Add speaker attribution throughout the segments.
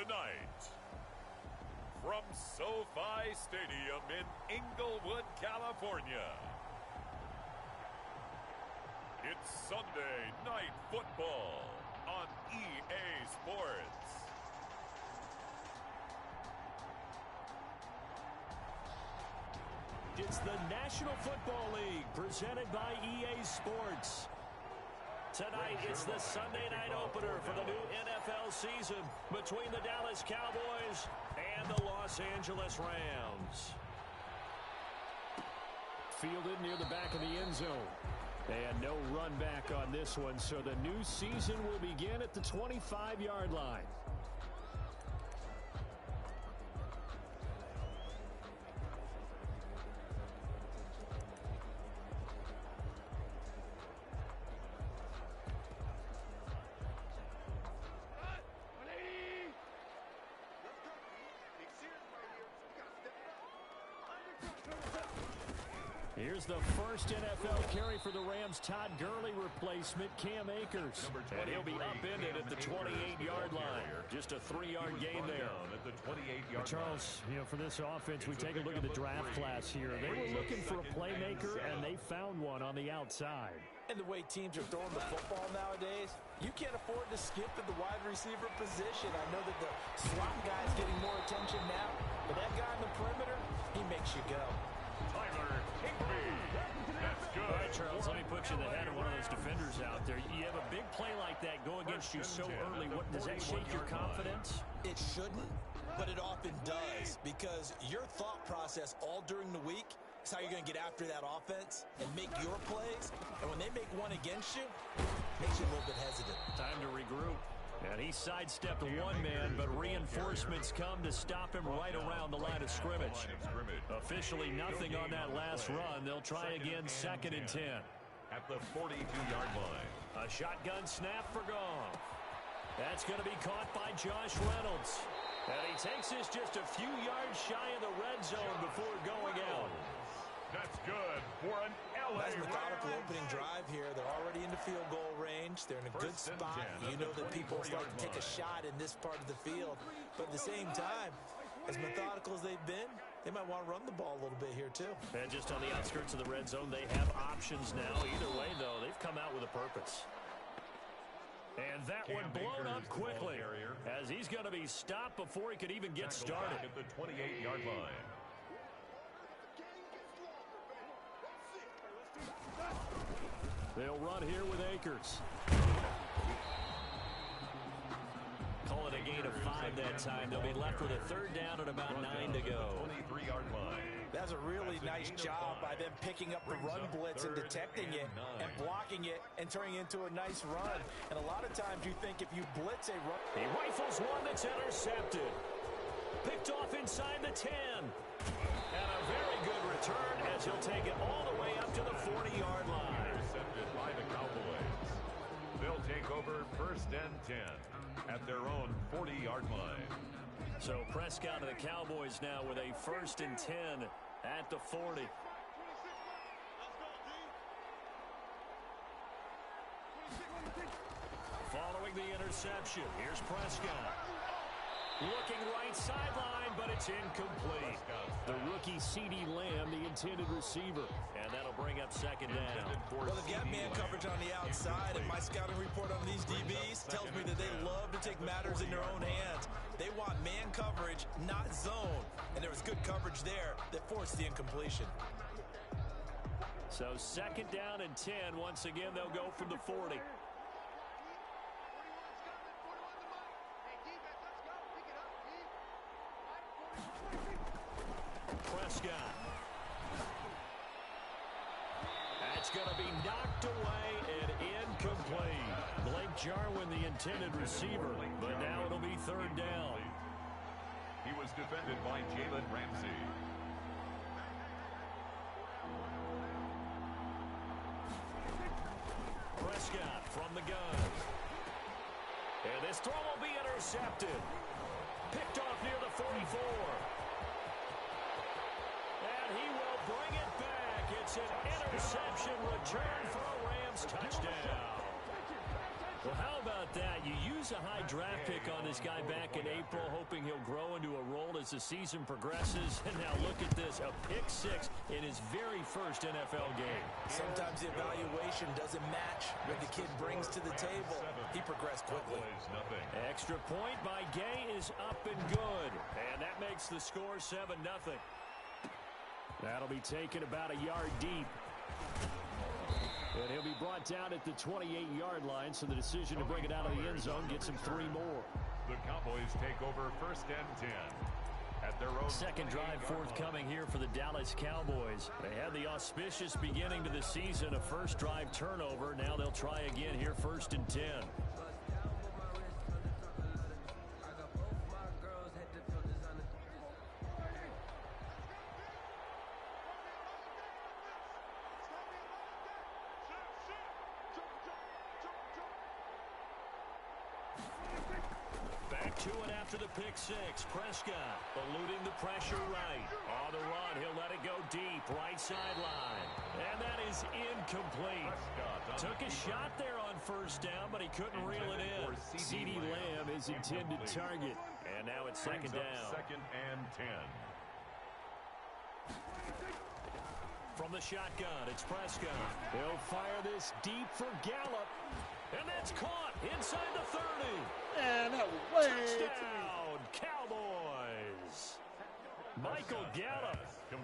Speaker 1: tonight, from SoFi Stadium in Inglewood, California, it's Sunday Night Football on EA Sports.
Speaker 2: It's the National Football League presented by EA Sports. Tonight, it's the Sunday night opener for the new NFL season between the Dallas Cowboys and the Los Angeles Rams. Fielded near the back of the end zone. And no run back on this one, so the new season will begin at the 25-yard line. Here's the first NFL carry for the Rams' Todd Gurley replacement, Cam Akers. And he'll be upended at the 28-yard line. Just a 3-yard gain there.
Speaker 1: At the 28-yard
Speaker 2: Charles, for this offense, we take a look at the draft class here. They were looking for a playmaker, and they found one on the outside.
Speaker 3: And the way teams are throwing the football nowadays, you can't afford to skip at the wide receiver position. I know that the slot guy is getting more attention now, but that guy on the perimeter, he makes you go.
Speaker 1: Tyler Higbee. That's good.
Speaker 2: All right, Charles, let me put you in the head of one of those defenders out there. You have a big play like that go against you so early. Does that shake your confidence?
Speaker 3: It shouldn't, but it often does, because your thought process all during the week is how you're going to get after that offense and make your plays. And when they make one against you, it makes you a little bit hesitant.
Speaker 2: Time to regroup. And he sidestepped one man, but reinforcements come to stop him right around the line of scrimmage. Officially nothing on that last run. They'll try again, 2nd and 10.
Speaker 1: At the 42-yard line.
Speaker 2: A shotgun snap for Goff. That's going to be caught by Josh Reynolds. And he takes this just a few yards shy of the red zone before going out.
Speaker 1: That's good for an LA
Speaker 3: Nice methodical
Speaker 1: Rams.
Speaker 3: opening drive here. They're already into field goal range. They're in a good spot. You know that people start to take a shot in this part of the field. But at the same time, as methodical as they've been, they might want to run the ball a little bit here too.
Speaker 2: And just on the outskirts of the red zone, they have options now. Either way, though, they've come out with a purpose. And that one blown up quickly as he's going to be stopped before he could even get started.
Speaker 1: At the 28-yard line.
Speaker 2: They'll run here with Akers. Call it a gain of 5 that time. They'll be left with a 3rd down and about 9 to go.
Speaker 1: 23-yard line.
Speaker 3: That's a really nice job by them picking up the run blitz and detecting it and blocking it and turning it into a nice run. And a lot of times you think if you blitz a run...
Speaker 2: He rifles one that's intercepted. Picked off inside the 10. And a very good return as he'll take it all the way up to the 40-yard line.
Speaker 1: Intercepted by the Cowboys. They'll take over 1st and 10 at their own 40-yard line.
Speaker 2: So Prescott and the Cowboys now with a 1st and 10 at the 40. Following the interception, here's Prescott. Looking right sideline, but it's incomplete. The rookie CeeDee Lamb, the intended receiver. And that'll bring up 2nd down.
Speaker 3: Well, they've got man coverage on the outside, and my scouting report on these DBs tells me that they love to take matters in their own hands. They want man coverage, not zone. And there was good coverage there that forced the incompletion.
Speaker 2: So 2nd down and 10. Once again, they'll go from the 40. Prescott. That's going to be knocked away and incomplete. Blake Jarwin, the intended receiver, but now it'll be 3rd down.
Speaker 1: He was defended by Jalen Ramsey.
Speaker 2: Prescott from the gun. And this throw will be intercepted. Picked off near the 44. And he will bring it back. It's an interception return for a Rams touchdown. Well, how about that? You use a high draft pick on this guy back in April, hoping he'll grow into a role as the season progresses. And now look at this, a pick-6 in his very first NFL game.
Speaker 3: Sometimes the evaluation doesn't match what the kid brings to the table. He progressed quickly.
Speaker 2: Extra point by Gay is up and good. And that makes the score 7-0. That'll be taken about a yard deep. And he'll be brought down at the 28-yard line, so the decision to bring it out of the end zone gets him 3 more.
Speaker 1: The Cowboys take over 1st and 10 at their own.
Speaker 2: Second drive forthcoming here for the Dallas Cowboys. They had the auspicious beginning to the season, a first drive turnover. Now they'll try again here 1st and 10. To it after the pick-6. Prescott eluding the pressure right. On the run, he'll let it go deep. Right sideline. And that is incomplete. Took a shot there on 1st down, but he couldn't reel it in. CeeDee Lamb is intended target. And now it's 2nd down.
Speaker 1: 2nd and 10.
Speaker 2: From the shotgun, it's Prescott. He'll fire this deep for Gallup. And that's caught inside the 30.
Speaker 4: And that was way
Speaker 2: touchdown, Cowboys. Michael Gallup,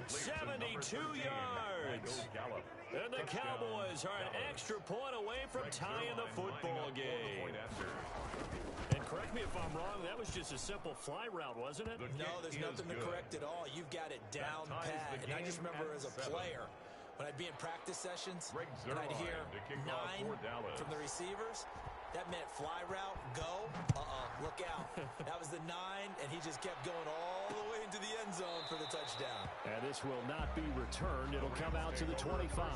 Speaker 2: 72 yards. And the Cowboys are an extra point away from tying the football game. And correct me if I'm wrong, that was just a simple fly route, wasn't it?
Speaker 3: No, there's nothing to correct at all. You've got it down pat. And I just remember as a player, when I'd be in practice sessions, and I'd hear 9 from the receivers, that meant fly route, go, look out. That was the 9, and he just kept going all the way into the end zone for the touchdown.
Speaker 2: And this will not be returned. It'll come out to the 25.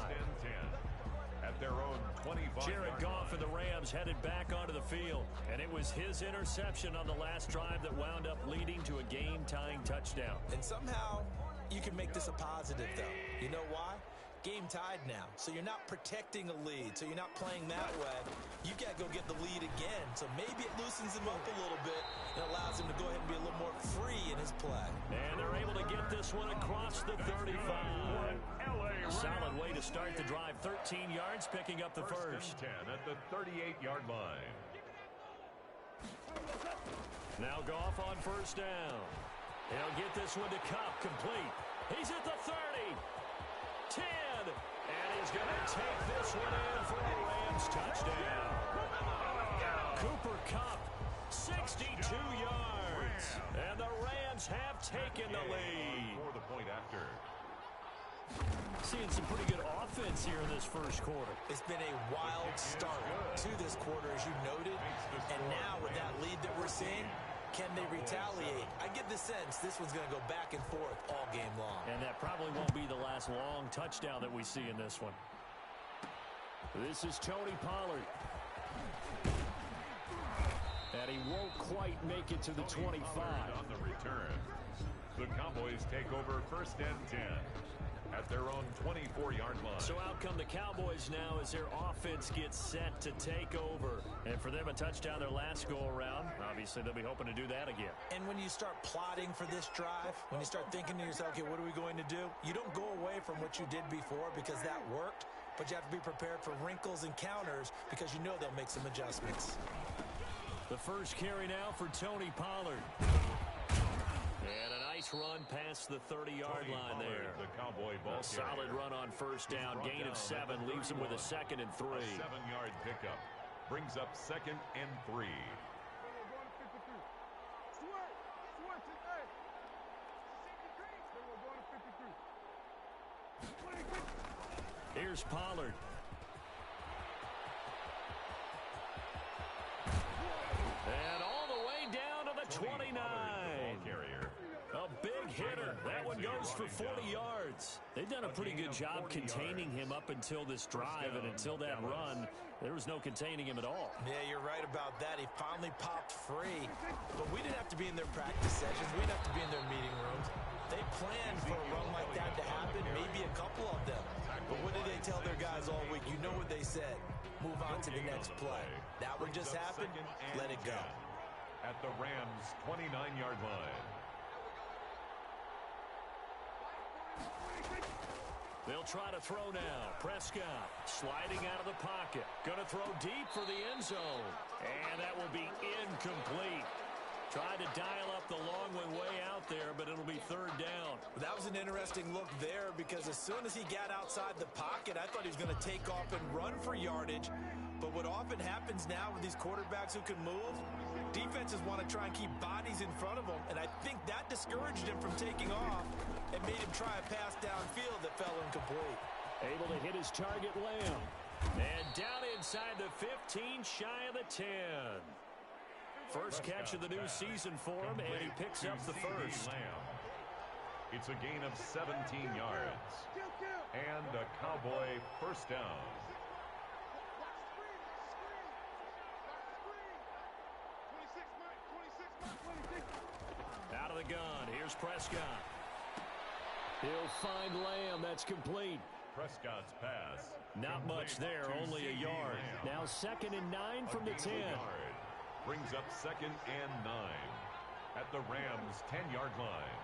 Speaker 1: At their own 25.
Speaker 2: Jared Goff and the Rams headed back onto the field, and it was his interception on the last drive that wound up leading to a game-tying touchdown.
Speaker 3: And somehow you can make this a positive, though. You know why? Game tied now, so you're not protecting a lead, so you're not playing that way. You got to go get the lead again, so maybe it loosens him up a little bit and allows him to go ahead and be a little more free in his play.
Speaker 2: And they're able to get this one across the 35. Solid way to start the drive. 13 yards, picking up the first.
Speaker 1: 10 at the 38-yard line.
Speaker 2: Now Goff on 1st down. He'll get this one to Kupp, complete. He's at the 30. 10, and he's going to take this one in for a Rams touchdown. Cooper Kupp, 62 yards, and the Rams have taken the lead.
Speaker 1: For the point after.
Speaker 2: Seeing some pretty good offense here in this first quarter.
Speaker 3: It's been a wild start to this quarter, as you noted, and now with that lead that we're seeing, can they retaliate? I get the sense this one's going to go back and forth all game long.
Speaker 2: And that probably won't be the last long touchdown that we see in this one. This is Tony Pollard. And he won't quite make it to the 25.
Speaker 1: On the return, the Cowboys take over 1st and 10 at their own 24-yard line.
Speaker 2: So out come the Cowboys now as their offense gets set to take over. And for them, a touchdown their last go-around. Obviously, they'll be hoping to do that again.
Speaker 3: And when you start plotting for this drive, when you start thinking to yourself, okay, what are we going to do? You don't go away from what you did before because that worked, but you have to be prepared for wrinkles and counters because you know they'll make some adjustments.
Speaker 2: The first carry now for Tony Pollard. And a nice run past the 30-yard line there.
Speaker 1: The Cowboy ball
Speaker 2: a solid run on 1st down. Gain of 7 leaves him with a 2nd and 3.
Speaker 1: A 7-yard pickup brings up 2nd and 3.
Speaker 2: Here's Pollard. And all the way down to the 29. A big hitter. That one goes for 40 yards. They've done a pretty good job containing him up until this drive, and until that run, there was no containing him at all.
Speaker 3: Yeah, you're right about that. He finally popped free. But we didn't have to be in their practice sessions. We didn't have to be in their meeting rooms. They planned for a run like that to happen, maybe a couple of them. But what did they tell their guys all week? You know what they said. Move on to the next play. That one just happened. Let it go.
Speaker 1: At the Rams' 29-yard line.
Speaker 2: They'll try to throw now. Prescott sliding out of the pocket. Going to throw deep for the end zone. And that will be incomplete. Tried to dial up the long way out there, but it'll be third down.
Speaker 3: That was an interesting look there because as soon as he got outside the pocket, I thought he was going to take off and run for yardage. But what often happens now with these quarterbacks who can move, defenses want to try and keep bodies in front of them, and I think that discouraged him from taking off and made him try a pass downfield that fell incomplete.
Speaker 2: Able to hit his target, Lamb. And down inside the 15, shy of the 10. First catch of the new season for him, and he picks up the first.
Speaker 1: It's a gain of 17 yards. And a Cowboy first down.
Speaker 2: Out of the gun, here's Prescott. He'll find Lamb, that's complete.
Speaker 1: Prescott's pass.
Speaker 2: Not much there, only a yard. Now 2nd and 9 from the 10.
Speaker 1: Brings up 2nd and 9 at the Rams' 10-yard line.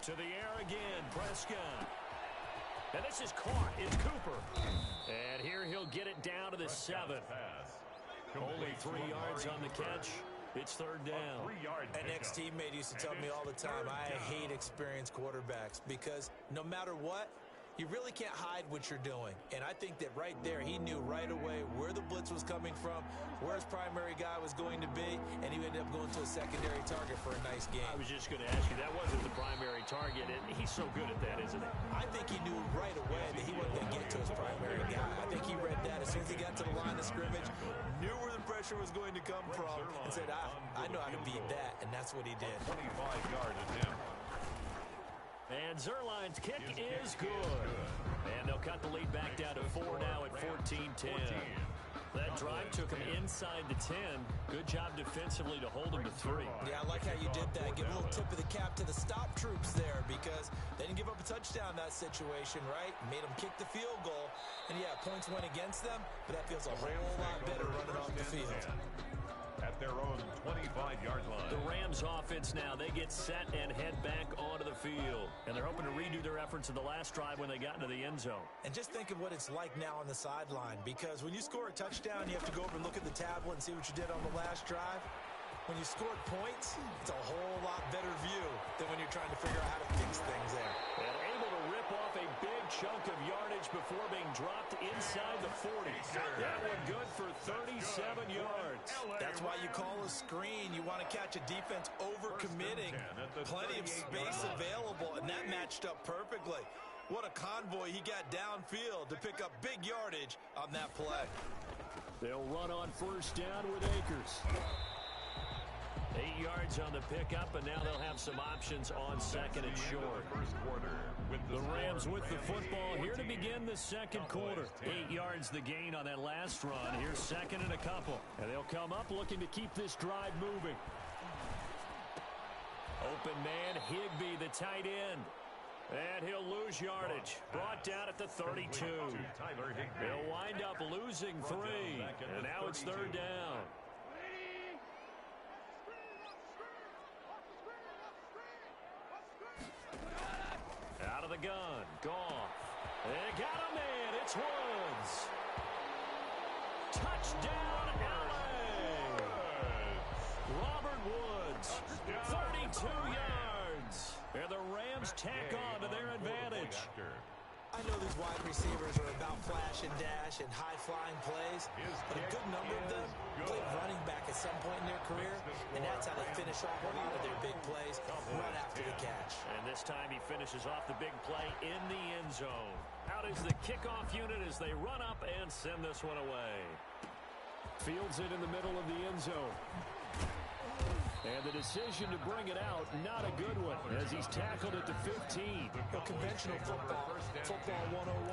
Speaker 2: To the air again, Prescott. And this is caught. It's Cooper. And here he'll get it down to the 7. Only 3 yards on the catch. It's third down.
Speaker 3: An ex-teammate used to tell me all the time, I hate experienced quarterbacks because no matter what, you really can't hide what you're doing. And I think that right there, he knew right away where the blitz was coming from, where his primary guy was going to be, and he ended up going to a secondary target for a nice game.
Speaker 2: I was just going to ask you, that wasn't the primary target, and he's so good at that, isn't he?
Speaker 3: I think he knew right away that he wasn't going to get to his primary guy. I think he read that as soon as he got to the line of scrimmage, knew where the pressure was going to come from, and said, I know how to beat that, and that's what he did.
Speaker 1: 25-yard attempt.
Speaker 2: And Zerline's kick is good. And they'll cut the lead back down to 4 now at 14-10. That drive took him inside the 10. Good job defensively to hold him to 3.
Speaker 3: Yeah, I like how you did that. Give a little tip of the cap to the stop troops there because they didn't give up a touchdown in that situation, right? Made them kick the field goal. And, yeah, points went against them, but that feels a whole lot better running off the field.
Speaker 1: At their own 25-yard line.
Speaker 2: The Rams offense now, they get set and head back onto the field. And they're hoping to redo their efforts in the last drive when they got into the end zone.
Speaker 3: And just think of what it's like now on the sideline, because when you score a touchdown, you have to go over and look at the tablet and see what you did on the last drive. When you scored points, it's a whole lot better view than when you're trying to figure out how to fix things there.
Speaker 2: And able to rip off a big chunk of yardage before being dropped inside the 40. That one good for 37 yards.
Speaker 3: That's why you call a screen. You want to catch a defense over-committing. Plenty of space available, and that matched up perfectly. What a convoy he got downfield to pick up big yardage on that play.
Speaker 2: They'll run on first down with Akers. 8 yards on the pickup, and now they'll have some options on second and short. The Rams with the football here to begin the second quarter. 8 yards the gain on that last run. Here's second and a couple. And they'll come up looking to keep this drive moving. Open man, Higbee, the tight end. And he'll lose yardage. Brought down at the 32. They'll wind up losing 3. And now it's third down. Out of the gun, Goff. They got a man, it's Woods. Touchdown, LA! Robert Woods, 32 yards. And the Rams tack on to their advantage.
Speaker 3: I know these wide receivers are about flash and dash and high-flying plays, but a good number of them played running back at some point in their career, and that's how they finish off a lot of their big plays, run after the catch.
Speaker 2: And this time he finishes off the big play in the end zone. Out is the kickoff unit as they run up and send this one away. Fields it in the middle of the end zone. And the decision to bring it out, not a good one, as he's tackled at the 15.
Speaker 3: Well, conventional football 101,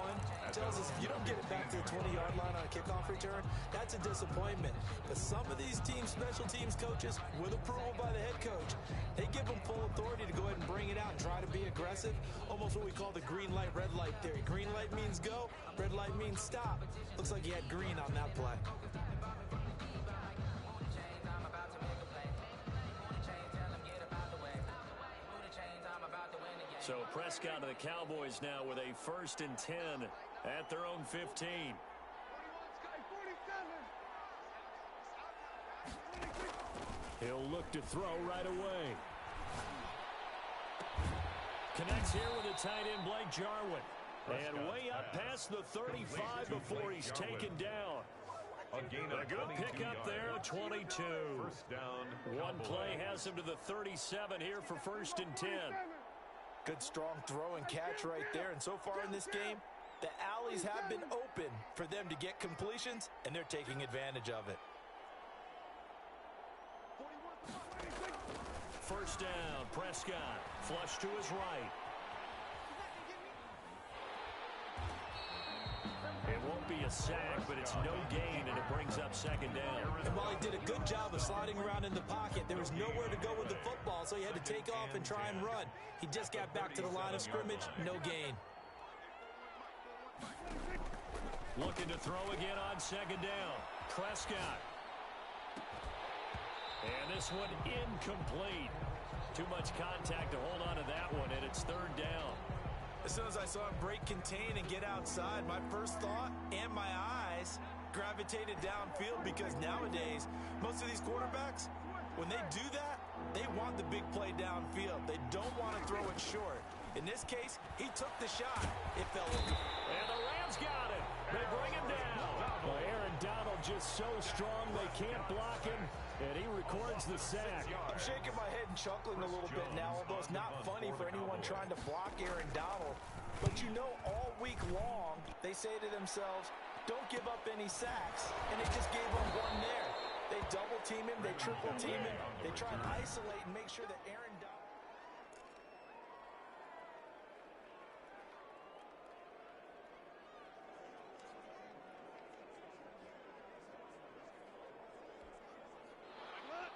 Speaker 3: tells us if you don't get it back to the 20-yard line on a kickoff return, that's a disappointment. But some of these special teams coaches, with approval by the head coach, they give them full authority to go ahead and bring it out and try to be aggressive, almost what we call the green light, red light theory. Green light means go, red light means stop. Looks like he had green on that play.
Speaker 2: So Prescott of the Cowboys now with a 1st and 10 at their own 15. He'll look to throw right away. Connects here with the tight end Blake Jarwin. And way up past the 35 before he's taken down. A good pickup there, 22.
Speaker 1: First down.
Speaker 2: One play has him to the 37 here for 1st and 10.
Speaker 3: Good strong throw and catch right there. And so far in this game, the alleys have been open for them to get completions, and they're taking advantage of it.
Speaker 2: First down, Prescott. Flush to his right. It won't be a sack, but it's no gain, and it brings up 2nd down.
Speaker 3: And while he did a good job of sliding around in the pocket, there was nowhere to go with the football, so he had to take off and try and run. He just got back to the line of scrimmage, no gain.
Speaker 2: Looking to throw again on 2nd down. Prescott. And this one incomplete. Too much contact to hold on to that one, and it's 3rd down.
Speaker 3: As soon as I saw him break contain and get outside, my first thought and my eyes gravitated downfield, because nowadays, most of these quarterbacks, when they do that, they want the big play downfield. They don't want to throw it short. In this case, he took the shot. It fell into.
Speaker 2: And the Rams got it. They bring him down. Well, Aaron Donald just so strong they can't block him, and he records the sack.
Speaker 3: I'm shaking my head and chuckling a little bit now, although it's not funny for anyone trying to block Aaron Donald. But you know, all week long, they say to themselves, don't give up any sacks. And they just gave up one there. They double team him, they triple team him, they try and isolate and make sure that Aaron Donald.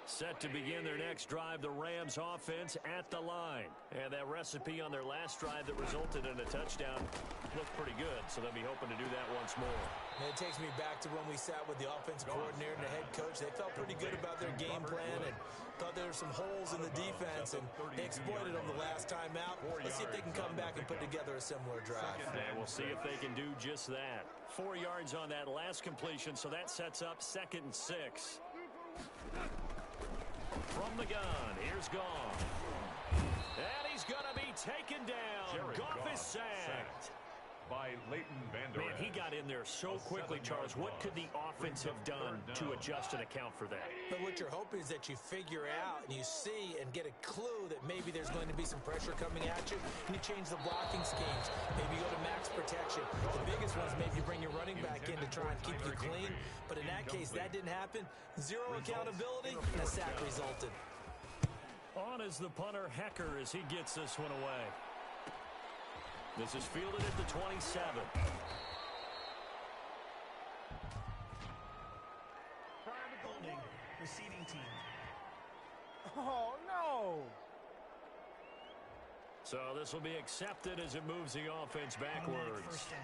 Speaker 2: Set to begin their next drive, the Rams offense at the line. And that recipe on their last drive that resulted in a touchdown looked pretty good, so they'll be hoping to do that once more.
Speaker 3: And it takes me back to when we sat with the offensive coordinator and the head coach. They felt pretty good about their game plan and thought there were some holes in the defense, and they exploited them the last time out. Let's see if they can come back and put together a similar drive.
Speaker 2: And we'll see if they can do just that. 4 yards on that last completion, so that sets up 2nd and 6. From the gun, here's Goff. And he's going to be taken down. Goff is sacked.
Speaker 1: By Leighton Vander
Speaker 2: Man, he got in there so quickly, Charles. What could the offense have done to adjust and account for that?
Speaker 3: But what you're hoping is that you figure out and you see and get a clue that maybe there's going to be some pressure coming at you, and you change the blocking schemes. Maybe you go to max protection. The biggest one is maybe you bring your running back in to try and keep you clean. But in that case, that didn't happen. Zero accountability, and a sack resulted.
Speaker 2: On is the punter, Hecker, as he gets this one away. This is fielded at the 27.
Speaker 5: Holding, receiving team.
Speaker 4: Oh, no.
Speaker 2: So this will be accepted as it moves the offense backwards.
Speaker 5: First down.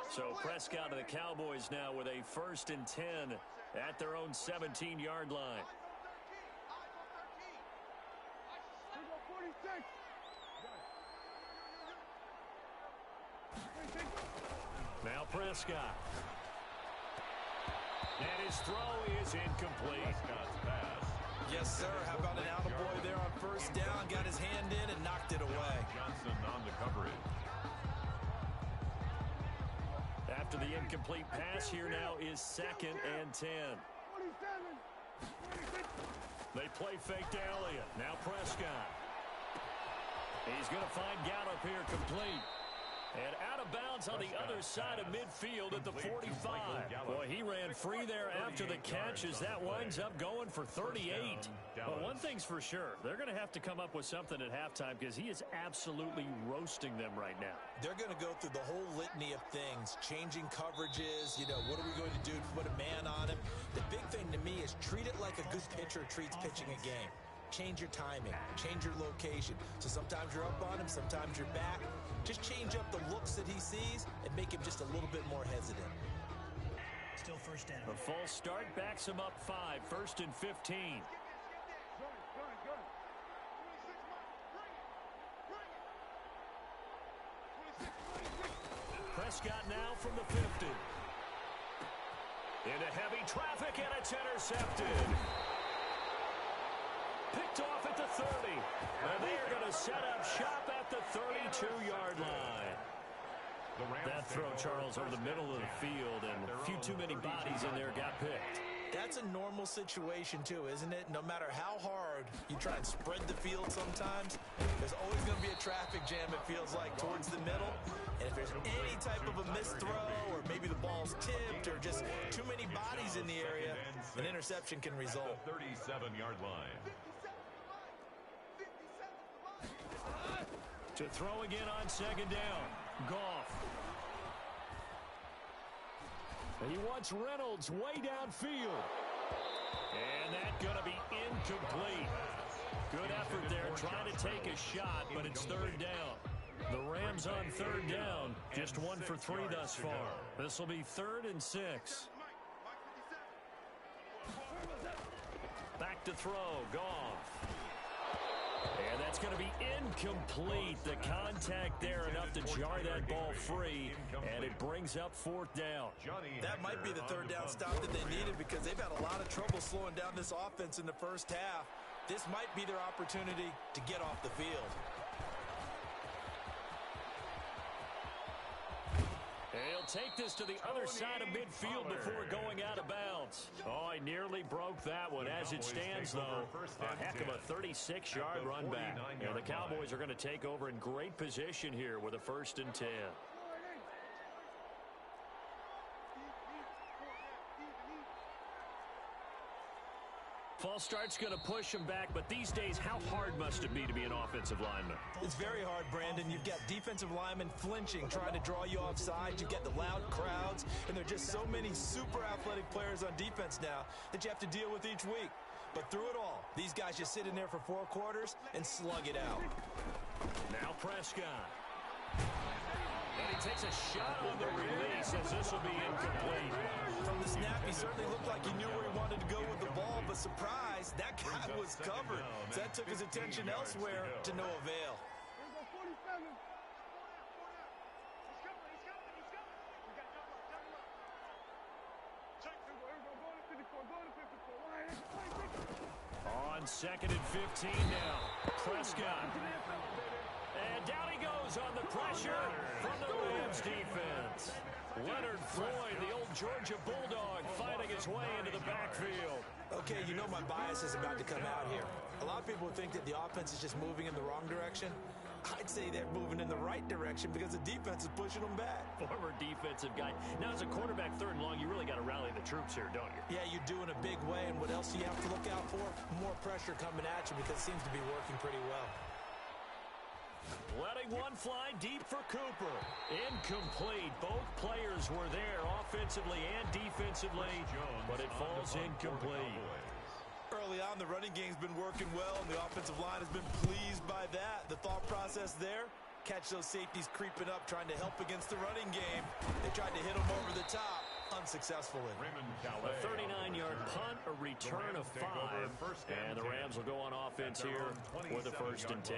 Speaker 2: So Prescott of the Cowboys now with a 1st and 10 at their own 17-yard line. Now Prescott. And his throw is incomplete.
Speaker 3: Yes, sir. How about an attaboy there on first down? Got his hand in and knocked it away.
Speaker 1: Johnson on the coverage.
Speaker 2: After the incomplete pass, here now is 2nd and 10. They play fake to Elliott. Now Prescott. He's going to find Gallup here complete. And out of bounds on the other side of midfield at the 45. Boy, he ran free there after the catch as that winds up going for 38. But one thing's for sure, they're going to have to come up with something at halftime because he is absolutely roasting them right now.
Speaker 3: They're going to go through the whole litany of things, changing coverages, what are we going to do to put a man on him? The big thing to me is treat it like a good pitcher treats pitching a game. Change your timing, change your location. So sometimes you're up on him, sometimes you're back. Just change up the looks that he sees and make him just a little bit more hesitant.
Speaker 5: Still first down.
Speaker 2: The false start backs him up 5, 1st and 15. Prescott now from the 50. Into heavy traffic, and it's intercepted. Picked off at the 30. And they are going to set up shop at the 32-yard line. That throw, Charles, over the middle of the field, and a few too many bodies in there got picked.
Speaker 3: That's a normal situation, too, isn't it? No matter how hard you try and spread the field sometimes, there's always going to be a traffic jam, it feels like, towards the middle. And if there's any type of a missed throw, or maybe the ball's tipped, or just too many bodies in the area, an interception can result.
Speaker 1: 37-yard line.
Speaker 2: To throw again on 2nd down. Goff. He wants Reynolds way downfield. And that's going to be incomplete. Good effort there trying to take a shot, but it's 3rd down. The Rams on 3rd down, just 1 for 3 thus far. This will be 3rd and 6. Back to throw, Goff. And that's going to be incomplete. The contact there enough to jar that ball free, and it brings up 4th down.
Speaker 3: That might be the 3rd down stop that they needed because they've had a lot of trouble slowing down this offense in the first half. This might be their opportunity to get off the field.
Speaker 2: He'll take this to the other side of midfield before going out of bounds. Oh, he nearly broke that one. As it stands, though, a heck of a 36-yard run back. And the Cowboys are going to take over in great position here with a 1st and 10. False start's going to push him back, but these days, how hard must it be to be an offensive lineman?
Speaker 3: It's very hard, Brandon. You've got defensive linemen flinching, trying to draw you offside. You get the loud crowds, and there are just so many super athletic players on defense now that you have to deal with each week. But through it all, these guys just sit in there for 4 quarters and slug it out.
Speaker 2: Now Prescott. And he takes a shot on the release as this will be incomplete.
Speaker 3: From the snap, he certainly looked like he knew where he wanted to go with the ball, but surprise, that guy was covered. So that took his attention elsewhere to no avail.
Speaker 2: On 2nd and 15 now. Prescott. And down he goes on the pressure from the Rams defense. Leonard Floyd, the old Georgia Bulldog, fighting his way into the backfield.
Speaker 3: Okay, you know my bias is about to come out here. A lot of people think that the offense is just moving in the wrong direction. I'd say they're moving in the right direction because the defense is pushing them back.
Speaker 2: Former defensive guy. Now, as a quarterback 3rd and long, you really got to rally the troops here, don't you?
Speaker 3: Yeah, you do in a big way. And what else do you have to look out for? More pressure coming at you because it seems to be working pretty well.
Speaker 2: Letting one fly deep for Cooper. Incomplete. Both players were there offensively and defensively, but it falls incomplete.
Speaker 3: Early on, the running game's been working well, and the offensive line has been pleased by that. The thought process there, catch those safeties creeping up, trying to help against the running game. They tried to hit them over the top, unsuccessfully.
Speaker 2: A 39-yard punt, a return of 5, and the Rams will go on offense here with a 1st and 10.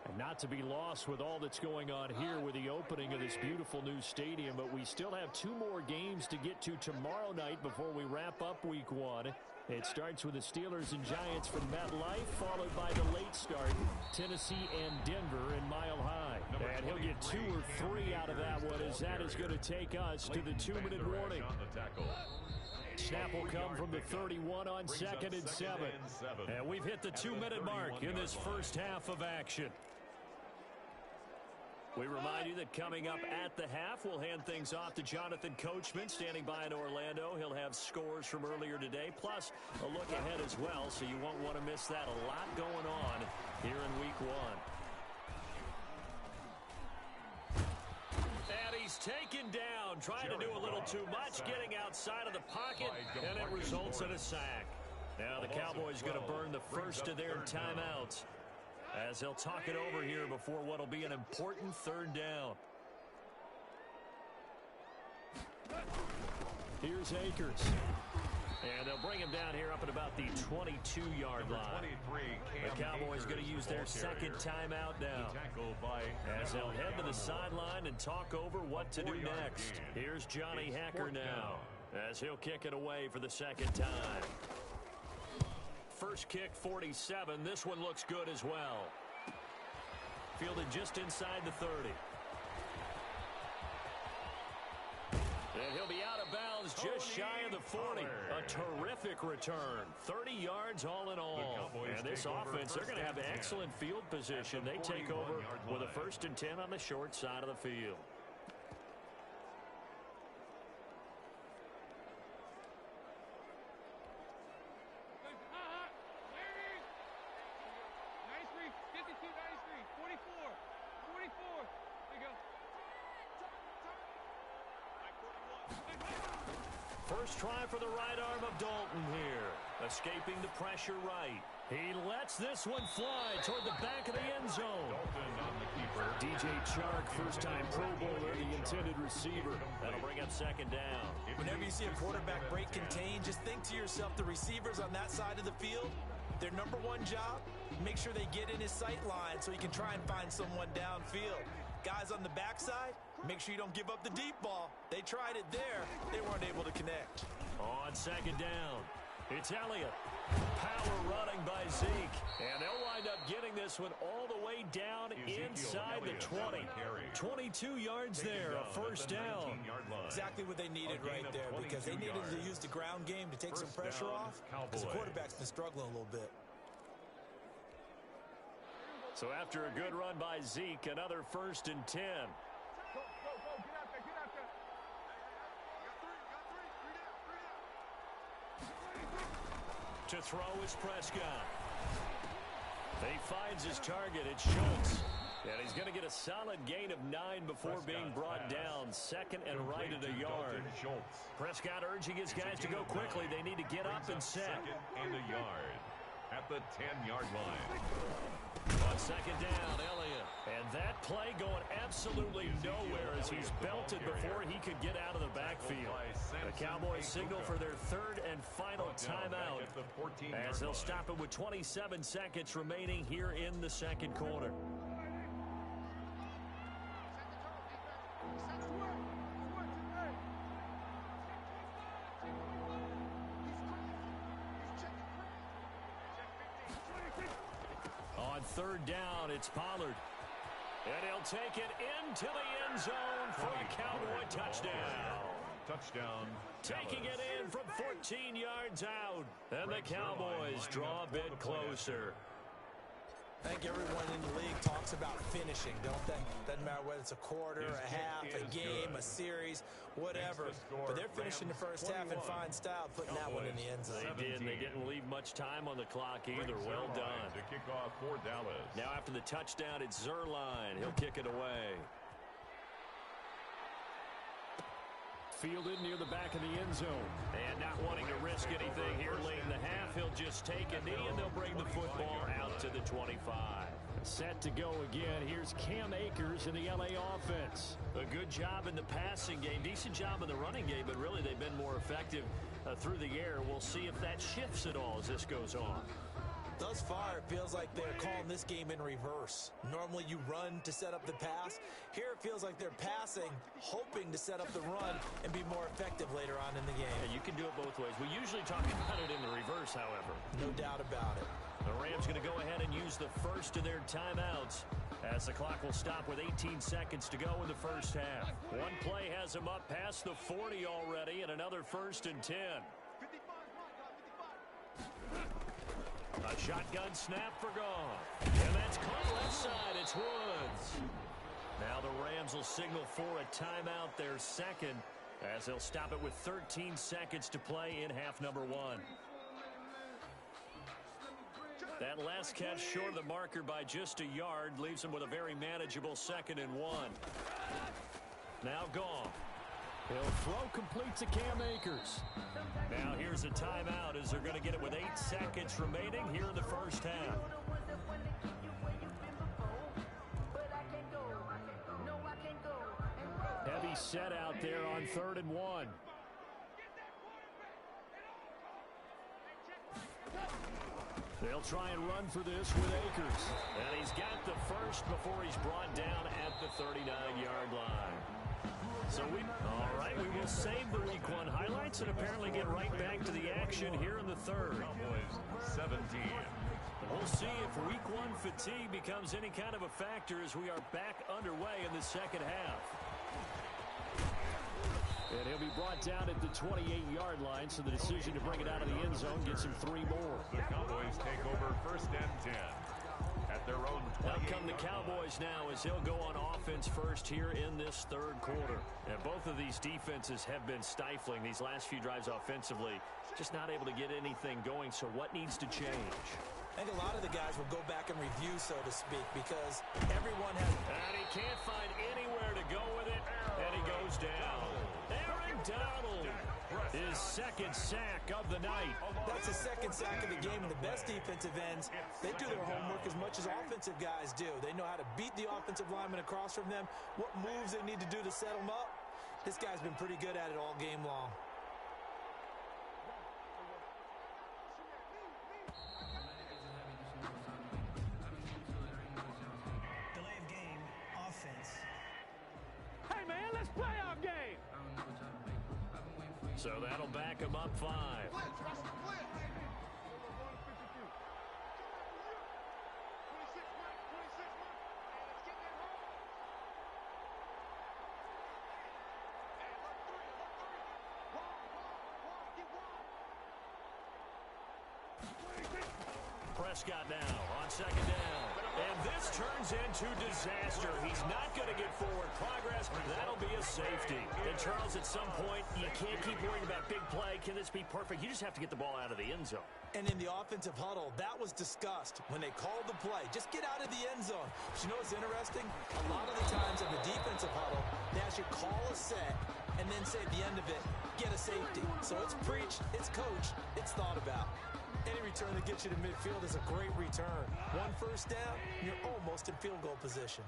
Speaker 2: And not to be lost with all that's going on here with the opening of this beautiful new stadium, but we still have 2 more games to get to tomorrow night before we wrap up Week 1. It starts with the Steelers and Giants from MetLife, followed by the late start, Tennessee and Denver in Mile High. And he'll get 2 or 3 out of that one, as that is going to take us to the 2-minute warning. Snap will come from the 31 on 2nd and 7. And we've hit the 2-minute mark in this first half of action. We remind you that coming up at the half, we'll hand things off to Jonathan Coachman, standing by in Orlando. He'll have scores from earlier today, plus a look ahead as well, so you won't want to miss that. A lot going on here in Week 1. And he's taken down, trying to do a little too much, getting outside of the pocket, and it results in a sack. Now the Cowboys going to burn the first of their timeouts, as they'll talk it over here before what will be an important third down. Here's Akers. And they'll bring him down here up at about the 22-yard line. The Cowboys going to use their second timeout now, as they'll head to the sideline and talk over what to do next. Here's Johnny Hacker now, as he'll kick it away for the second time. First kick, 47. This one looks good as well. Fielded just inside the 30. And he'll be out of bounds just shy of the 40. A terrific return. 30 yards all in all. And this offense, they're going to have excellent field position. They take over with a 1st and 10 on the short side of the field. First try for the right arm of Dalton here. Escaping the pressure right. He lets this one fly toward the back of the end zone. DJ Chark, first-time Pro Bowler, the intended receiver. That'll bring up second down.
Speaker 3: Whenever you see a quarterback break contain, just think to yourself, the receivers on that side of the field, their number one job, make sure they get in his sight line so he can try and find someone downfield. Guys on the backside, make sure you don't give up the deep ball. They tried it there. They weren't able to connect.
Speaker 2: On second down, it's Elliott. Power running by Zeke. And they'll wind up getting this one all the way down inside the 20. 22 yards there, a first down.
Speaker 3: Exactly what they needed right there, because they needed to use the ground game to take some pressure off, because the quarterback's been struggling a little bit.
Speaker 2: So after a good run by Zeke, another 1st and 10.
Speaker 4: Go, get out there, get out there.
Speaker 2: To throw is Prescott. He finds his target. It's Schultz. And he's going to get a solid gain of 9 before being brought down. 2nd and right at a yard. Prescott urging his guys to go quickly. They need to get up and set.
Speaker 1: 2nd and a yard at the 10-yard line.
Speaker 2: On second down, Elliott. And that play going absolutely nowhere as he's belted before he could get out of the backfield. The Cowboys signal for their 3rd and final timeout, as they'll stop it with 27 seconds remaining here in the second quarter. On third down, it's Pollard. And he'll take it into the end zone for a Cowboy touchdown.
Speaker 1: Touchdown.
Speaker 2: Taking it in from 14 yards out. And the Cowboys draw a bit closer.
Speaker 3: I think everyone in the league talks about finishing, don't they? Doesn't matter whether it's a quarter, a half, a game, a series, whatever. But they're finishing the first half in fine style, putting that one in the end zone.
Speaker 2: They did. They didn't leave much time on the clock either. Well done.
Speaker 1: To kick off for Dallas.
Speaker 2: Now after the touchdown, it's Zerline. He'll kick it away. Fielded near the back of the end zone. And not wanting to risk anything here late in the half, he'll just take a knee and they'll bring the football out to the 25. Set to go again. Here's Cam Akers in the LA offense. A good job in the passing game, decent job in the running game, but really they've been more effective through the air. We'll see if that shifts at all as this goes on.
Speaker 3: Thus far, it feels like they're calling this game in reverse. Normally you run to set up the pass. Here it feels like they're passing, hoping to set up the run and be more effective later on in the game.
Speaker 2: Yeah, you can do it both ways. We usually talk about it in the reverse, however.
Speaker 3: No doubt about it.
Speaker 2: The Rams going to go ahead and use the first of their timeouts, as the clock will stop with 18 seconds to go in the first half. One play has them up past the 40 already, and another 1st and 10. A shotgun snap for Goff. And that's caught left side. It's Woods. Now the Rams will signal for a timeout, their second, as they'll stop it with 13 seconds to play in half number one. That last catch short of the marker by just a yard leaves them with a very manageable 2nd and 1. Now gone. He'll throw complete to Cam Akers. Now here's a timeout as they're going to get it with 8 seconds remaining here in the first half. Heavy set out there on 3rd and 1. They'll try and run for this with Akers. And he's got the first before he's brought down at the 39-yard line. So all right, we will save the Week 1 highlights and apparently get right back to the action here in the third.
Speaker 1: Cowboys 17.
Speaker 2: We'll see if Week 1 fatigue becomes any kind of a factor as we are back underway in the second half. And he'll be brought down at the 28-yard line, so the decision to bring it out of the end zone gets him 3 more.
Speaker 1: The Cowboys take over 1st and 10 at their own 28.
Speaker 2: Out come the Cowboys now as they'll go on offense first here in this third quarter. And both of these defenses have been stifling these last few drives offensively. Just not able to get anything going, so what needs to change?
Speaker 3: I think a lot of the guys will go back and review, so to speak, because everyone has...
Speaker 2: And he can't find anywhere to go with it, and he goes down. Aaron Donald, his 2nd sack of the night.
Speaker 3: That's the 2nd sack of the game, and the best defensive ends, they do their homework as much as offensive guys do. They know how to beat the offensive lineman across from them, what moves they need to do to set them up. This guy's been pretty good at it all game long.
Speaker 5: Delay of game, offense.
Speaker 4: Hey, man, let's play our game.
Speaker 2: So that'll back him up 5. Prescott now on 2nd down. And this turns into disaster. He's not going to get forward progress. That'll be a safety. And Charles, at some point, you can't keep worrying about big play. Can this be perfect? You just have to get the ball out of the end zone.
Speaker 3: And in the offensive huddle, that was discussed when they called the play. Just get out of the end zone. But you know what's interesting? A lot of the times in the defensive huddle, they actually call a set and then say at the end of it, get a safety. So it's preached, it's coached, it's thought about. Any return that gets you to midfield is a great return. 1 first down, you're almost in field goal position.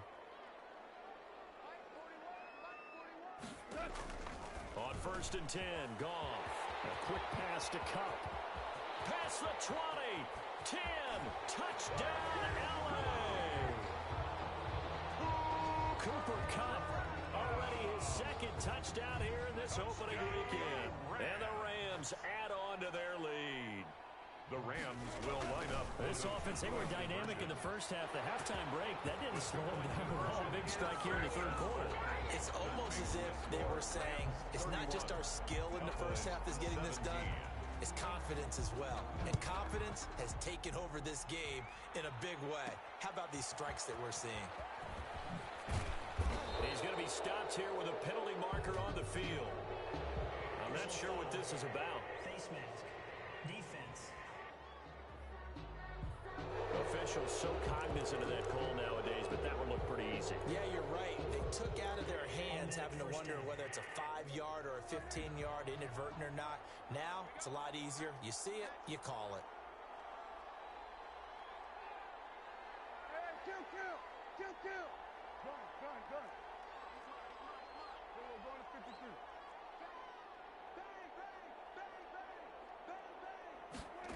Speaker 2: On 1st and 10, Goff. A quick pass to Cup. Past the 20, 10, touchdown LA. Cooper Kupp, already his 2nd touchdown here in this opening weekend. And the Rams add on to their lead.
Speaker 1: The Rams will line up.
Speaker 2: This offense, they were dynamic in the first half. The halftime break, that didn't slow them down at all. Big strike here in the third quarter.
Speaker 3: It's almost as if they were saying, it's not just our skill in the first half that's getting this done, it's confidence as well. And confidence has taken over this game in a big way. How about these strikes that we're seeing?
Speaker 2: He's going to be stopped here with a penalty marker on the field. I'm not sure what this is about.
Speaker 5: Face mask. Defense.
Speaker 2: Officials so cognizant of that call nowadays, but that one looked pretty easy.
Speaker 3: Yeah, you're right. They took out of their hands having to wonder whether it's a 5-yard or a 15-yard inadvertent or not. Now, it's a lot easier. You see it, you call it.
Speaker 4: Hey, kill. Gun. We're going to 52.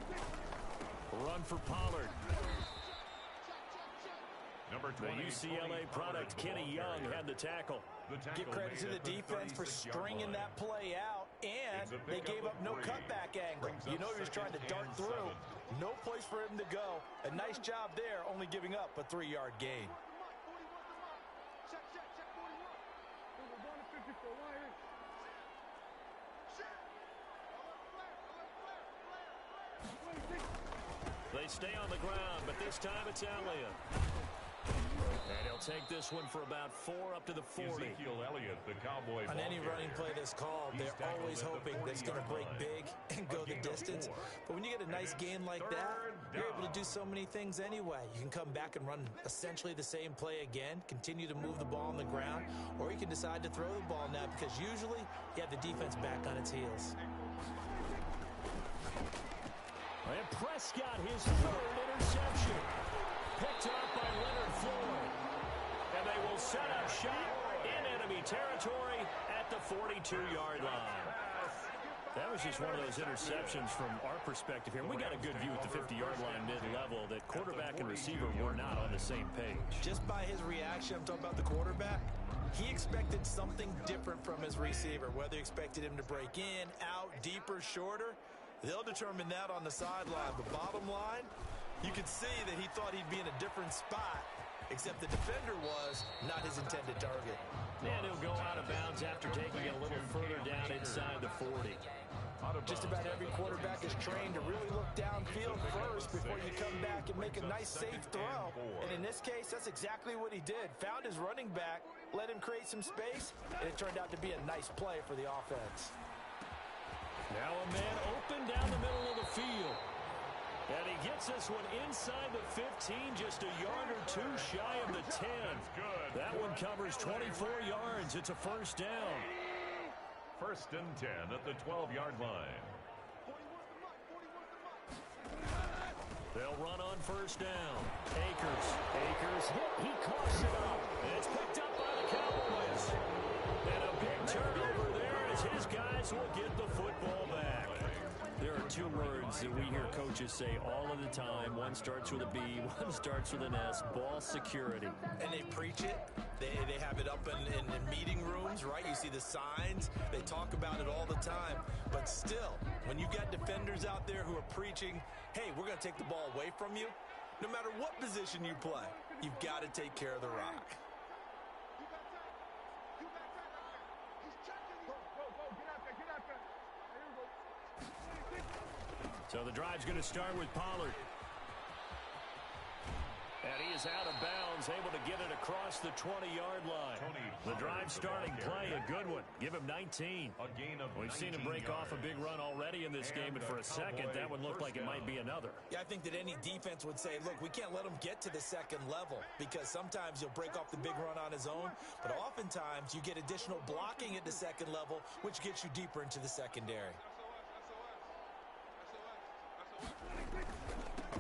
Speaker 4: Bang.
Speaker 2: Run for Pollard.
Speaker 1: Number 20,
Speaker 2: the UCLA product, Kenny Young, had the tackle.
Speaker 3: Give credit to the defense for stringing that play out, and they gave up no cutback angle. You know he was trying to dart through. No place for him to go. A nice job there, only giving up a 3-yard gain.
Speaker 2: They stay on the ground, but this time it's Elliott. And he'll take this one for about 4 up to the 40.
Speaker 1: Ezekiel Elliott, the Cowboy
Speaker 3: On
Speaker 1: ball
Speaker 3: any running
Speaker 1: carrier.
Speaker 3: play that's called, they're always hoping that it's going to break big and go the distance. But when you get a nice gain like that, you're able to do so many things anyway. You can come back and run essentially the same play again, continue to move the ball on the ground, or you can decide to throw the ball now because usually you have the defense back on its heels.
Speaker 2: And Prescott, his 3rd interception. Picked up by Leonard Floyd. And they will set up shop in enemy territory at the 42-yard line. That was just one of those interceptions from our perspective here. We got a good view at the 50-yard line mid-level that quarterback and receiver were not on the same page.
Speaker 3: Just by his reaction, I'm talking about the quarterback, he expected something different from his receiver. Whether he expected him to break in, out, deeper, shorter, they'll determine that on the sideline. But bottom line, you could see that he thought he'd be in a different spot, except the defender was not his intended target.
Speaker 2: And he'll go out of bounds after taking it a little further down inside the 40.
Speaker 3: Just about every quarterback is trained to really look downfield first before you come back and make a nice, safe throw. And in this case, that's exactly what he did. Found his running back, let him create some space, and it turned out to be a nice play for the offense.
Speaker 2: Now a man open down the middle of the field. And he gets this one inside the 15, just a yard or 2 shy of the 10. That one covers 24 yards. It's a first down.
Speaker 1: 1st and 10 at the 12-yard line.
Speaker 2: They'll run on first down. Akers hit. He coughs it up. It's picked up by the Cowboys. And a big turnover there as his guys will get the football back. There are 2 words that we hear coaches say all of the time. One starts with a B, one starts with an S. Ball security.
Speaker 3: And they preach it. They have it up in meeting rooms, right? You see the signs. They talk about it all the time. But still, when you've got defenders out there who are preaching, hey, we're going to take the ball away from you, no matter what position you play, you've got to take care of the rock.
Speaker 2: So the drive's going to start with Pollard. And he is out of bounds, able to get it across the 20-yard line. The drive starting play, a good one. Give him 19. We've seen him break off a big run already in this game, and for a second, that one looked like it might be another.
Speaker 3: Yeah, I think that any defense would say, look, we can't let him get to the second level because sometimes he'll break off the big run on his own, but oftentimes you get additional blocking at the second level, which gets you deeper into the secondary.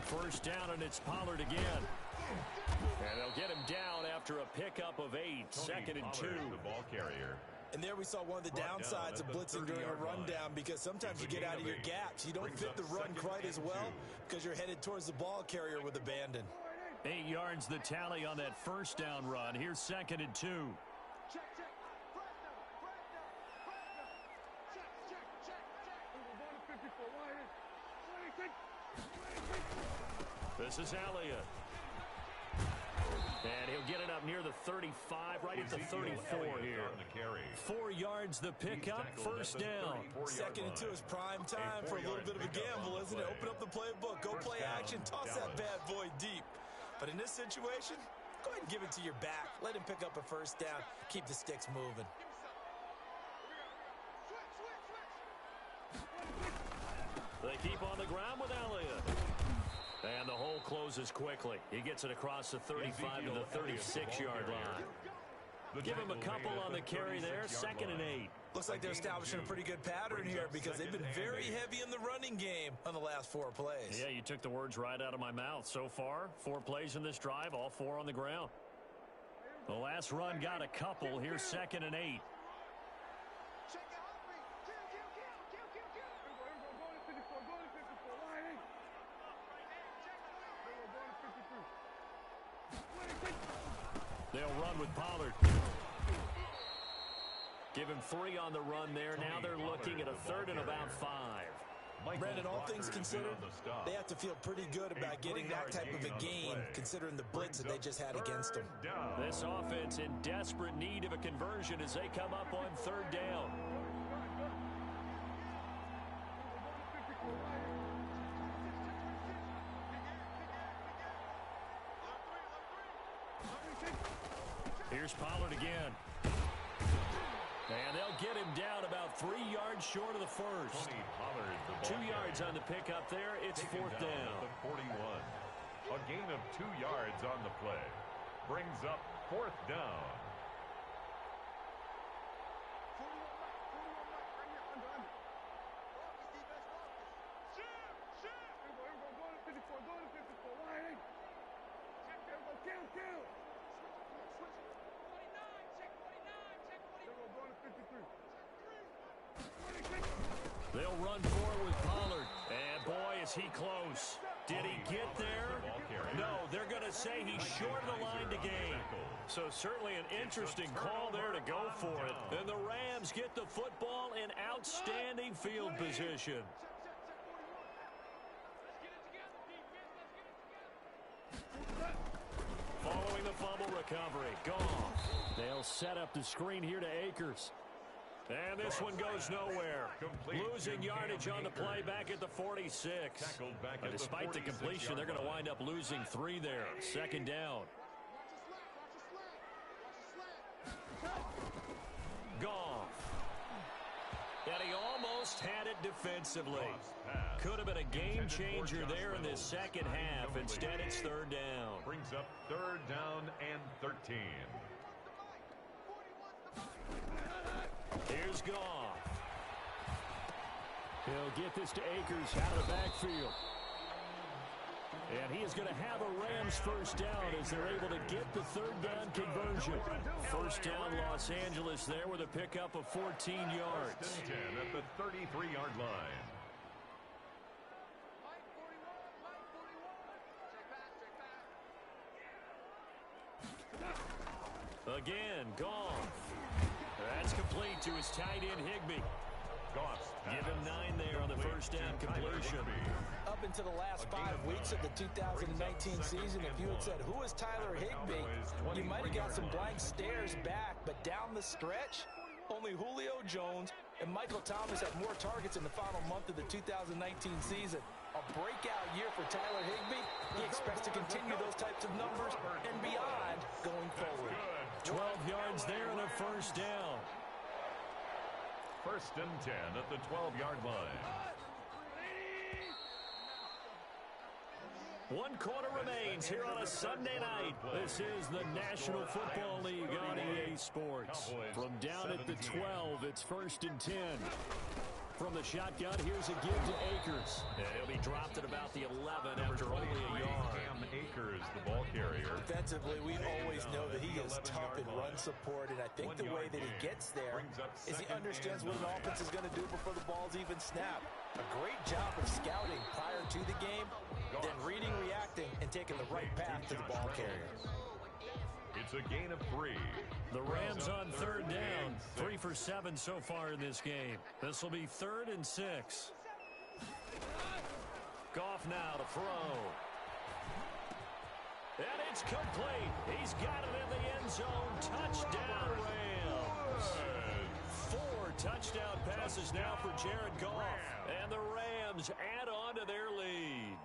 Speaker 2: First down, and it's Pollard again. And they'll get him down after a pickup of 8. 2nd and 2.
Speaker 1: The ball carrier.
Speaker 3: And there we saw one of the downsides of blitzing during a rundown because sometimes you get out of your gaps. You don't fit the run quite as well because you're headed towards the ball carrier with abandon.
Speaker 2: 8 yards the tally on that first down run. Here's 2nd and 2. This is Elliott. And he'll get it up near the 35, right at the 34 here. 4 yards the pickup, first down.
Speaker 3: 2nd and 2 is prime time for a little bit of a gamble, isn't it? Open up the playbook, go play action, toss that bad boy deep. But in this situation, go ahead and give it to your back. Let him pick up a first down. Keep the sticks moving.
Speaker 2: They keep on the ground with Elliott. And the hole closes quickly. He gets it across the 35 to the 36-yard line. Give him a couple on the carry there. 2nd and 8.
Speaker 3: Looks like they're establishing a pretty good pattern here because they've been very heavy in the running game on the last 4 plays.
Speaker 2: Yeah, you took the words right out of my mouth. So far, 4 plays in this drive, all 4 on the ground. The last run got a couple. Here's 2nd and 8. They'll run with Pollard. Give him 3 on the run there. Now they're looking at a 3rd and about 5.
Speaker 3: Brandon, all things considered, they have to feel pretty good about getting that type of a gain, considering the blitz that they just had against them.
Speaker 2: This offense in desperate need of a conversion as they come up on 3rd down. Here's Pollard again. And they'll get him down about 3 yards short of the first. 2 yards on the pickup there. It's fourth down.
Speaker 1: The 41. A gain of 2 yards on the play. Brings up fourth down.
Speaker 2: They'll run forward with Pollard. And boy, is he close. Did he get there? No, they're going to say he's short of the line to gain. So certainly an interesting call there to go for it. And the Rams get the football in outstanding field position. Following the fumble recovery, Goff. They'll set up the screen here to Akers. And this one goes nowhere. Losing yardage on the play back at the 46. Despite the completion, they're going to wind up losing 3 there. Second down. Goff. And he almost had it defensively. Could have been a game changer there in this second half. Instead, it's third down.
Speaker 1: Brings up third down and 13.
Speaker 2: Here's Goff. He'll get this to Akers out of the backfield. And he is going to have a Rams first down as they're able to get the third down conversion. First down Los Angeles there with a pickup of 14 yards.
Speaker 1: 10 at the 33-yard line.
Speaker 2: Again, Goff. That's complete to his tight end, Higbee. Give him 9 there on the first down completion.
Speaker 3: Up into the last 5 weeks of the 2019 season, if you had said, who is Tyler Higbee, you might have got some blank stares back. But down the stretch, only Julio Jones and Michael Thomas had more targets in the final month of the 2019 season. A breakout year for Tyler Higbee. He expects to continue those types of numbers and beyond going forward.
Speaker 2: 12 yards there and a first down.
Speaker 1: First and 10 at the 12-yard line.
Speaker 2: 1 quarter remains here on a Sunday night. This is the National Football League on EA Sports. From down at the 12, it's first and 10. From the shotgun, here's a give to Akers. And he'll be dropped at about the 11 after only a yard.
Speaker 1: Akers, the ball carrier.
Speaker 3: Defensively, we always know that he is tough in run support, and I think the way that he gets there is he understands what an offense is going to do before the ball's even snapped. A great job of scouting prior to the game, then reading, reacting, and taking the right path to the ball carrier.
Speaker 1: It's a gain of 3.
Speaker 2: The Rams on third down. 3 for 7 so far in this game. This will be 3rd and 6. Goff now to throw. And it's complete. He's got it in the end zone. Touchdown, Rams. 4 touchdown passes now for Jared Goff. And the Rams add on to their lead.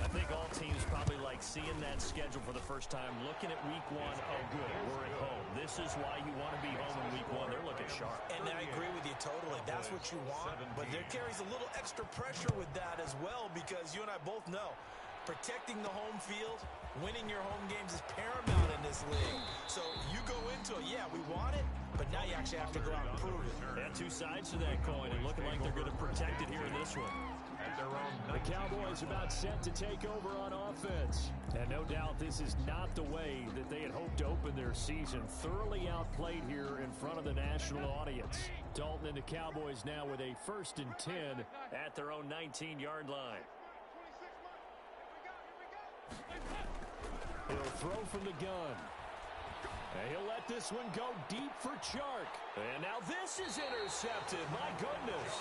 Speaker 2: I think all teams probably like seeing that schedule for the first time, looking at week 1. Oh, good, we're at home. This is why you want to be home in week 1. They're looking sharp.
Speaker 3: And I agree with you totally. That's what you want. But there carries a little extra pressure with that as well, because you and I both know protecting the home field, winning your home games is paramount in this league. So you go into it, yeah, we want it, but now you actually have to go out and prove it.
Speaker 2: And 2 sides to that coin, and looking like they're going to protect it here in this one. The Cowboys about set to take over on offense. And no doubt this is not the way that they had hoped to open their season. Thoroughly outplayed here in front of the national audience. Dalton and the Cowboys now with a 1st and 10 at their own 19-yard line. He'll throw from the gun. And he'll let this one go deep for Chark. And now this is intercepted. My goodness.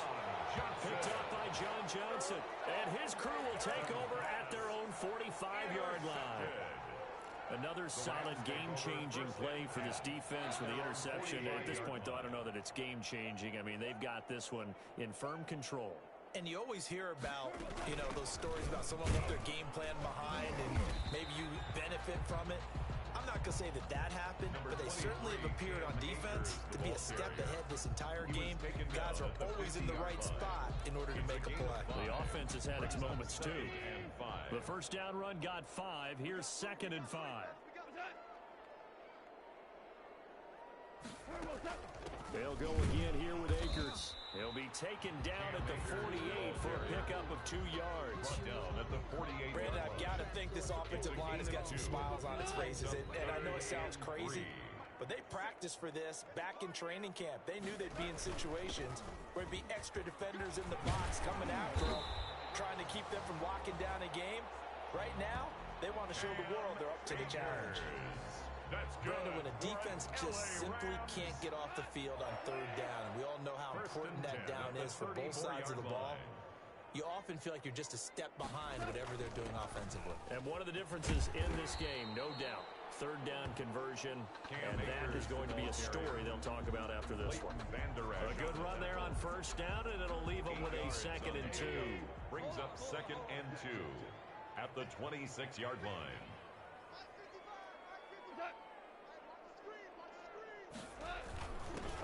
Speaker 2: Picked up by John Johnson. And his crew will take over at their own 45-yard line. Another solid game-changing play for this defense with the interception. At this point, though, I don't know that it's game-changing. I mean, they've got this one in firm control.
Speaker 3: And you always hear about, you know, those stories about someone left their game plan behind and maybe you benefit from it. I'm not not going to say that happened, but they certainly have appeared on defense to be a step ahead this entire game. Guys are always in the right spot in order to make a play.
Speaker 2: The offense has had its moments, too. The first down run got 5. Here's 2nd and 5. They'll go again here with Akers. He'll be taken down at the 48 for a pickup of 2 yards.
Speaker 1: Down at the 48.
Speaker 3: Brandon, I've got to think this offensive line has got some smiles on its faces. And I know it sounds crazy, but they practiced for this back in training camp. They knew they'd be in situations where there'd be extra defenders in the box coming after them, trying to keep them from locking down a game. Right now, they want to show the world they're up to the challenge. Brandon, when a defense just simply can't get off the field on 3rd down, and we all know how important that down is for both sides of the ball, you often feel like you're just a step behind whatever they're doing offensively.
Speaker 2: And one of the differences in this game, no doubt, 3rd down conversion, and that is going to be a story they'll talk about after this one. A good run there on 1st down, and it'll leave them with a 2nd and 2.
Speaker 1: Brings up 2nd and 2 at the 26-yard line.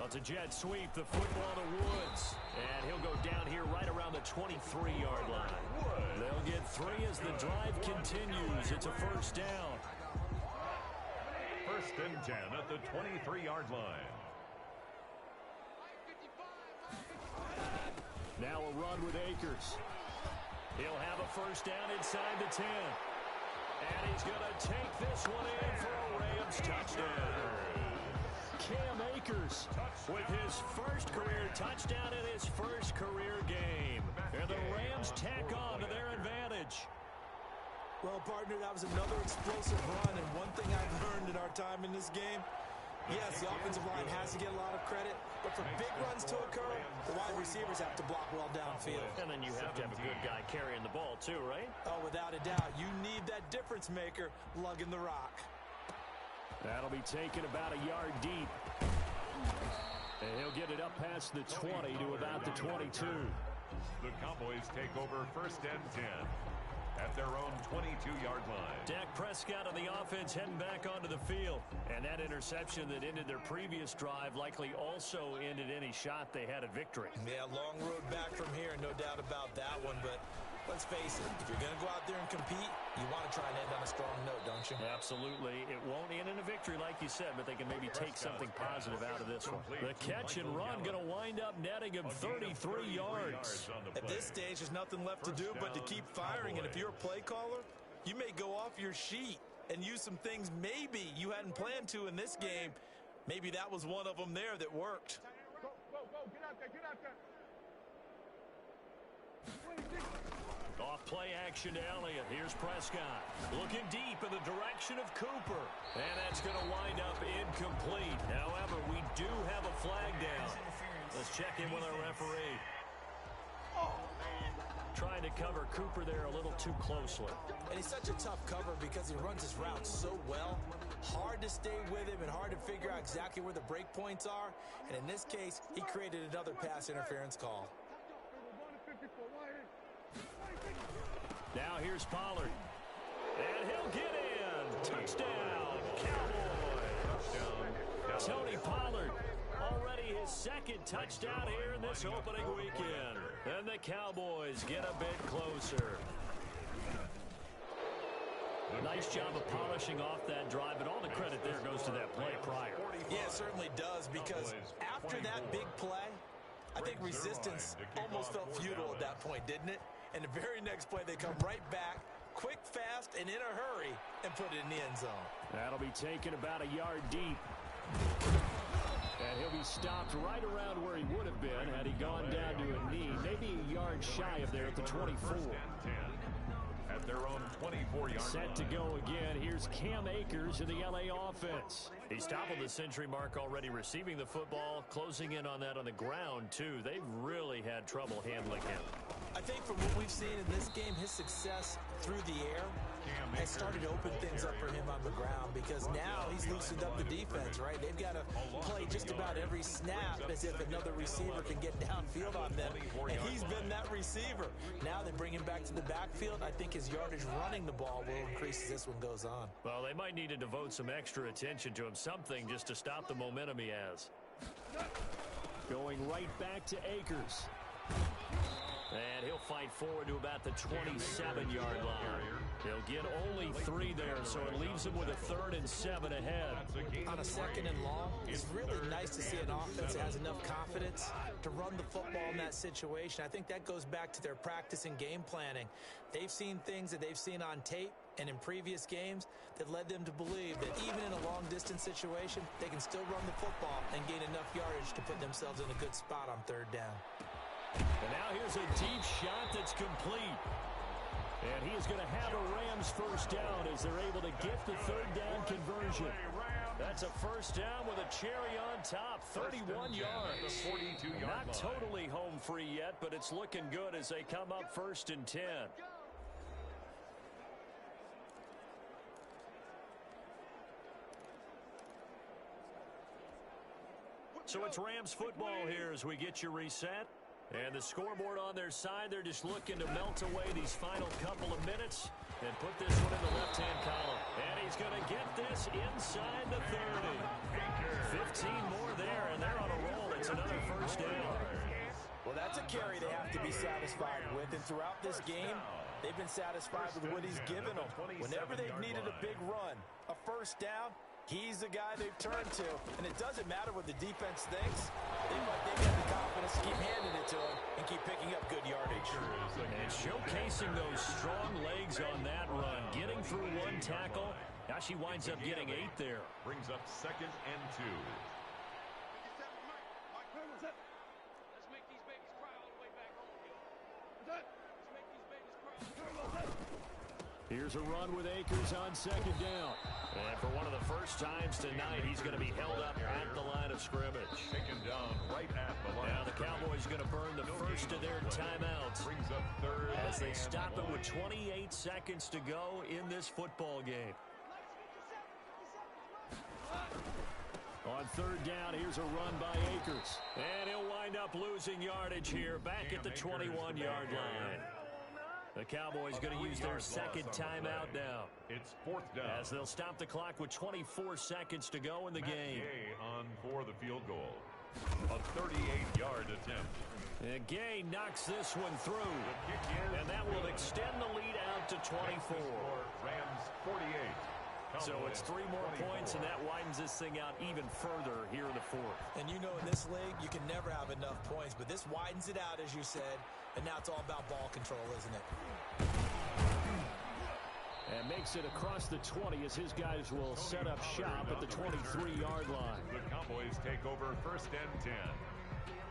Speaker 2: It's a jet sweep, the football to Woods. And he'll go down here right around the 23-yard line. They'll get 3 as the drive continues. It's a 1st down.
Speaker 1: 1st and 10 at the 23-yard line.
Speaker 2: Now a run with Akers. He'll have a 1st down inside the 10. And he's going to take this one in for a Rams touchdown. Cam Akers with his first career touchdown in his first career game. And the Rams tack on to their advantage.
Speaker 3: Well, partner, that was another explosive run, and one thing I've learned in our time in this game, yes, the offensive line has to get a lot of credit, but for big runs to occur, the wide receivers have to block well downfield.
Speaker 2: And then you have to have a good guy carrying the ball too, right?
Speaker 3: Oh, without a doubt. You need that difference maker lugging the rock.
Speaker 2: That'll be taken about a yard deep. And he'll get it up past the 20 to about the 22.
Speaker 1: The Cowboys take over 1st and 10 at their own 22-yard line.
Speaker 2: Dak Prescott on the offense heading back onto the field. And that interception that ended their previous drive likely also ended any shot they had at victory.
Speaker 3: Yeah, long road back from here, no doubt about that one. But let's face it, if you're going to go out there and compete, you want to try and end on a strong note, don't you?
Speaker 2: Absolutely. It won't end in a victory like you said, but they can maybe take something positive out of this one. The catch and run going to wind up netting him 33 yards.
Speaker 3: At this stage, there's nothing left to do but to keep firing. And if you're a play caller, you may go off your sheet and use some things maybe you hadn't planned to in this game. Maybe that was one of them there that worked.
Speaker 4: Go, get out there, get out there.
Speaker 2: Off play action to Elliott. Here's Prescott. Looking deep in the direction of Cooper. And that's going to wind up incomplete. However, we do have a flag down. Let's check in with our referee. Trying to cover Cooper there a little too closely.
Speaker 3: And he's such a tough cover because he runs his route so well. Hard to stay with him and hard to figure out exactly where the break points are. And in this case, he created another pass interference call.
Speaker 2: Now here's Pollard. And he'll get in. Touchdown, Cowboys. Tony Pollard, already his 2nd touchdown here in this opening weekend. And the Cowboys get a bit closer. Nice job of polishing off that drive, but all the credit there goes to that play prior.
Speaker 3: Yeah, it certainly does, because after that big play, I think resistance almost felt futile at that point, didn't it? And the very next play, they come right back, quick, fast, and in a hurry, and put it in the end zone.
Speaker 2: That'll be taken about a yard deep. And he'll be stopped right around where he would have been had he gone down to a knee, maybe a yard shy of there at the 24.
Speaker 1: At their own 24-yard line.
Speaker 2: Set to go again. Here's Cam Akers in the LA offense. He's toppled the century mark already receiving the football, closing in on that on the ground, too. They've really had trouble handling him.
Speaker 3: I think from what we've seen in this game, his success through the air has started to open things up for him on the ground, because now he's loosened up the defense, right? They've got to play just about every snap as if another receiver can get downfield on them, and he's been that receiver. Now they bring him back to the backfield. I think his yardage running the ball will increase as this one goes on.
Speaker 2: Well, they might need to devote some extra attention to him, something just to stop the momentum he has. Going right back to Akers. And he'll fight forward to about the 27-yard line. He'll get only 3 there, so it leaves him with a 3rd and 7 ahead.
Speaker 3: On a 2nd and long, it's really nice to see an offense that has enough confidence to run the football in that situation. I think that goes back to their practice and game planning. They've seen things that they've seen on tape and in previous games that led them to believe that even in a long-distance situation, they can still run the football and gain enough yardage to put themselves in a good spot on 3rd down.
Speaker 2: And now here's a deep shot that's complete. And he is going to have a Rams 1st down as they're able to get the 3rd down conversion. That's a 1st down with a cherry on top, 31 yards. Not totally home free yet, but it's looking good as they come up 1st and 10. So it's Rams football here as we get you reset. And the scoreboard on their side, they're just looking to melt away these final couple of minutes and put this one in the left-hand column. And he's going to get this inside the 30. 15 more there, and they're on a roll. It's another 1st down.
Speaker 3: Well, that's a carry they have to be satisfied with. And throughout this game, they've been satisfied with what he's given them. Whenever they've needed a big run, a 1st down, he's the guy they've turned to. And it doesn't matter what the defense thinks. They've got the confidence to keep handing it to him and keep picking up good yardage.
Speaker 2: And showcasing those strong legs on that run. Getting through 1 tackle. Now she winds up getting 8 there.
Speaker 1: Brings up 2nd and 2.
Speaker 2: Here's a run with Akers on 2nd down. And for one of the first times tonight, he's going to be held up at the line of scrimmage.
Speaker 1: Taken down right at the line.
Speaker 2: Now the Cowboys going to burn the first of their timeouts
Speaker 1: Brings up 3rd
Speaker 2: as they
Speaker 1: and
Speaker 2: stop it
Speaker 1: 1.
Speaker 2: with 28 seconds to go in this football game. On 3rd down, here's a run by Akers. And he'll wind up losing yardage here back at the 21-yard line. The Cowboys going to use their 2nd timeout now.
Speaker 1: It's 4th down.
Speaker 2: As they'll stop the clock with 24 seconds to go in the game.
Speaker 1: Gay on for the field goal. A 38-yard attempt.
Speaker 2: And Gay knocks this one through.
Speaker 1: The kick is
Speaker 2: And that will extend the lead out to 24.
Speaker 1: Rams 48.
Speaker 2: So it's 3 more points, and that widens this thing out even further here in the 4th.
Speaker 3: And you know in this league, you can never have enough points, but this widens it out, as you said, and now it's all about ball control, isn't it?
Speaker 2: And makes it across the 20 as his guys will set up shop at the 23-yard line.
Speaker 1: The Cowboys take over 1st and 10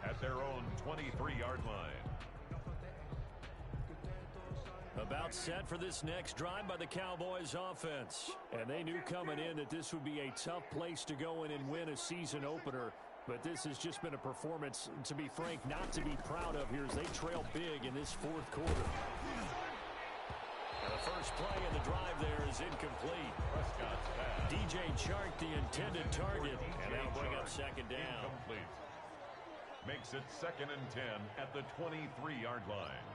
Speaker 1: at their own 23-yard line.
Speaker 2: About set for this next drive by the Cowboys offense. And they knew coming in that this would be a tough place to go in and win a season opener. But this has just been a performance, to be frank, not to be proud of here as they trail big in this 4th quarter. And the first play of the drive there is incomplete.
Speaker 1: Prescott's pass.
Speaker 2: DJ Chark, the intended target, and that'll bring up 2nd down.
Speaker 1: Incomplete. Makes it 2nd and 10 at the 23-yard line.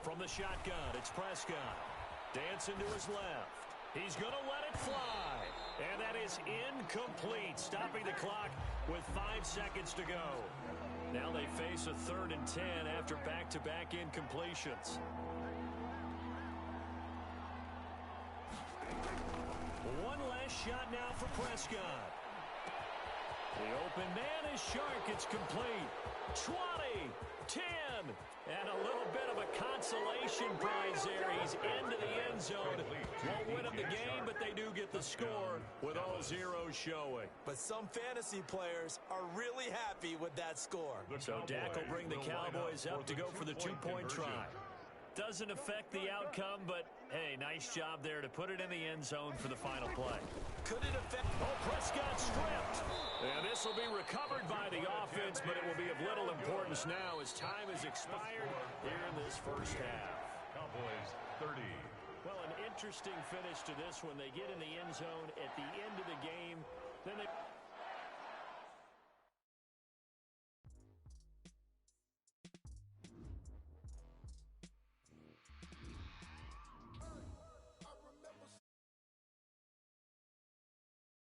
Speaker 2: From the shotgun, it's Prescott. Dancing to his left. He's going to let it fly. And that is incomplete, stopping the clock with 5 seconds to go. Now they face a 3rd and 10 after back-to-back incompletions. One last shot now for Prescott. The open man is Chark. It's complete. 20, 10, and a little bit of a consolation prize there. He's into the end zone. Won't win them the game, but they do get the score with all zeros showing.
Speaker 3: But some fantasy players are really happy with that score.
Speaker 2: So Dak will bring the Cowboys up to go for the 2-point try. Doesn't affect the outcome, but, hey, nice job there to put it in the end zone for the final play.
Speaker 3: Could it affect?
Speaker 2: Oh, Prescott stripped. And this will be recovered by the offense, but it will be of little importance now as time has expired here in this first half.
Speaker 1: Cowboys 30.
Speaker 2: Well, an interesting finish to this one. They get in the end zone at the end of the game. Then they...